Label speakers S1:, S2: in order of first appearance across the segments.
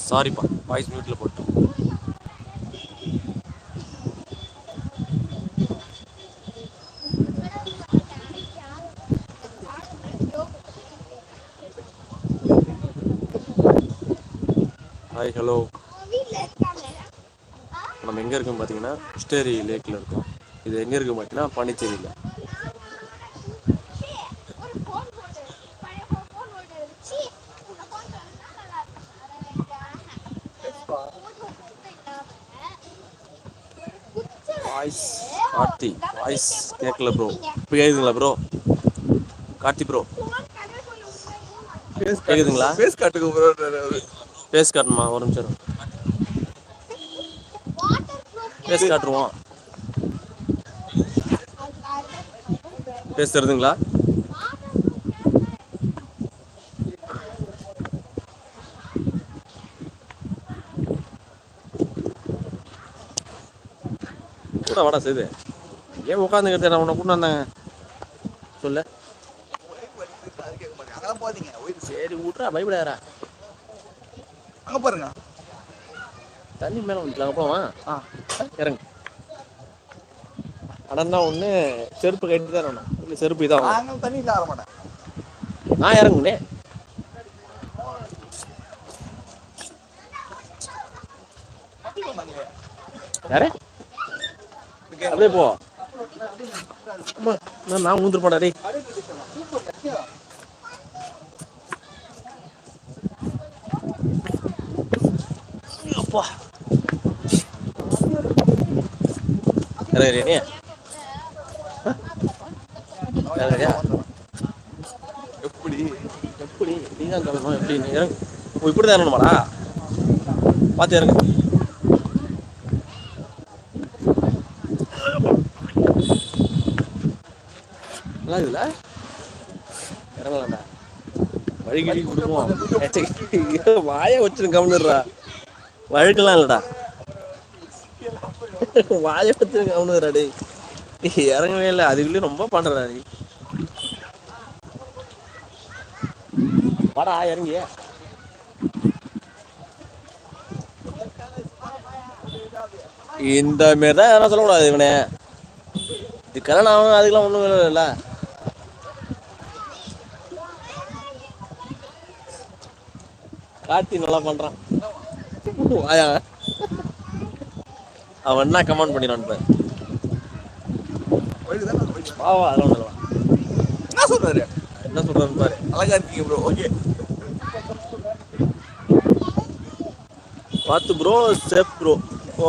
S1: சாரிப்பா, வாய்ஸ் மியூட்ல போட்டேன். Hi, hello. நம்ம எங்கே இருக்கோம் பார்த்தீங்கன்னா கிருஷ்ணகிரி லேக்கில் இருக்கோம். இது எங்கே இருக்குது பார்த்தீங்கன்னா பாண்டிச்சேரியில். வாய்ஸ் கார்த்தி, வாய்ஸ் கேட்கல ப்ரோ. இப்போ கேட்குதுங்களா ப்ரோ? கார்த்தி ப்ரோ கேட்குதுங்களா?
S2: ஃபேஸ் காட்டுங்க ப்ரோ.
S1: ஃபேஸ் காட்டணுமா? ஒரு நிமிஷம் ஃபேஸ் காட்டுருவோம். ஃபேஸ் தருதுங்களா? கூட வாடா செய்து ஏன் உட்காந்துக்கிட்டு நான் உன்னை கூட்டு வந்தேங்க சொல்லு.
S2: அங்கெல்லாம் போதீங்க.
S1: சரி விட்றா, பயப்படாதா.
S2: அங்க பாருங்க,
S1: தண்ணி மேலே வந்துக்கலாம். அப்புறம் இறங்கு. அடன்னா ஒன்று செருப்பு கட்டி தான் வேணும். இல்லை செருப்பு இதான்
S2: நாங்கள் தண்ணி இல்லை ஆர மாட்டேன்.
S1: நான் இறங்குனே. யாரே அப்படியே போ. நான் ஊந்துட்டு போடா டேய். அப்பா இறங்குறியா நீ? இறங்குறியா?
S2: எப்படி
S1: எப்படி நீ தான் சொல்லணும். எப்படி நீ இறங்கு. இப்படி தான் இறங்கணுமாடா? பார்த்து இறங்கு. நல்லா இருக்குல்ல? இறங்கலாம்டா. வழுகிடி கொடுப்போம். வாயை வச்சுரு கவனிடுறா. வழுக்கலாம் இல்லடா. வாயை வச்சுரு கவனிடுறா டேய். இறங்கவே இல்லை. அதுக்குள்ளேயும் ரொம்ப பண்ணுறா நீ. வாடா இறங்கி. இந்த மாரி தான் யாரும் சொல்லக்கூடாது. இவனே இது கல்யாணம் ஆகணும் அதுக்கெல்லாம் ஒன்றும் இல்லைல்ல. கார்த்தி நல்லா பண்றான். வாயா அவன் என்ன கமெண்ட் பண்ணிடான் பாரு. வா அதெல்லாம் ஒண்ணு.
S2: என்ன சொல்றாரு?
S1: என்ன சொல்றான்னு பாரு.
S2: அழகா இருக்கீங்க ப்ரோ. ஓகே
S1: பார்த்து bro. Safe bro.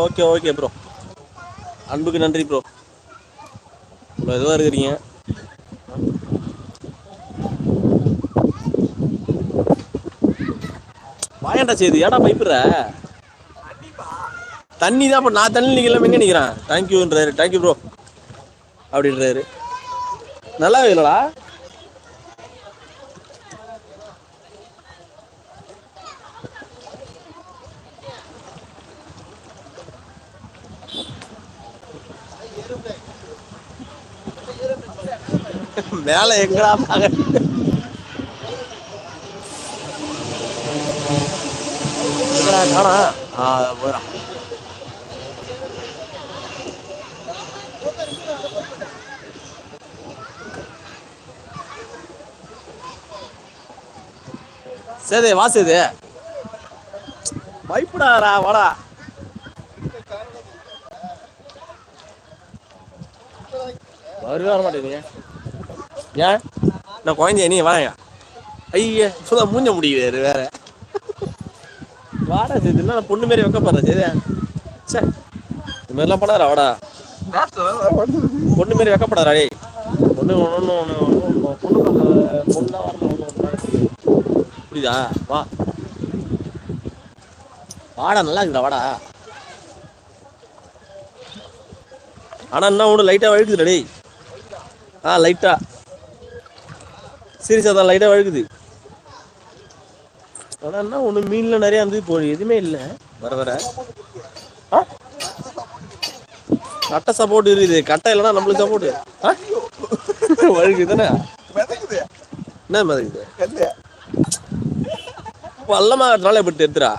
S1: Okay okay bro. அன்புக்கு நன்றி ப்ரோ. இவ்வளோ இதுவாக இருக்கிறீங்க. வாயாண்டா செய்து ஏடா பயப்படுற? தண்ணி தான். இப்போ நான் தண்ணி நிற்கலாம். எங்கே நிற்கிறேன்? தேங்க்யூன்றாரு. தேங்க்யூ ப்ரோ அப்படின்றாரு. நல்லா இல்லடா. மேல எங்கடா பாக்க? காணா. போறா. சரி வாசுது பயப்படாரா. வாடா. வர மாட்டேங்க. ஏன் நான் குழந்தைய நீ வாங்க. ஐயா சொல்ல மூஞ்ச முடியுது வேற. வாடா செய்து என்ன பொண்ணு மாரி வைக்கப்படுற செய்து. சரி இது மாதிரிலாம் பண்ணாரா? வாடா பொண்ணு மாரி வைக்கப்படாரா டேய். பொண்ணு பொண்ணா வரணும். புரியுதா? வா வாடா. நல்லா இருக்குடா. வாடா. ஆனா என்ன ஒன்று லைட்டாக வழுக்குதுடா டேய். லைட்டா சீரியஸாக தான் லைட்டாக வழுக்குது. ஆனால் என்ன ஒன்று மீனில் நிறையா இருந்து இப்போ எதுவுமே இல்லை. வர வர கட்டை சப்போர்ட் இருக்குது. கட்டை இல்லைன்னா நம்மளுக்கு சப்போர்ட்டு வழுக்குது தானே. என்ன மதிக்குது? வல்லமாக நாளை பட்டு எடுத்துடா.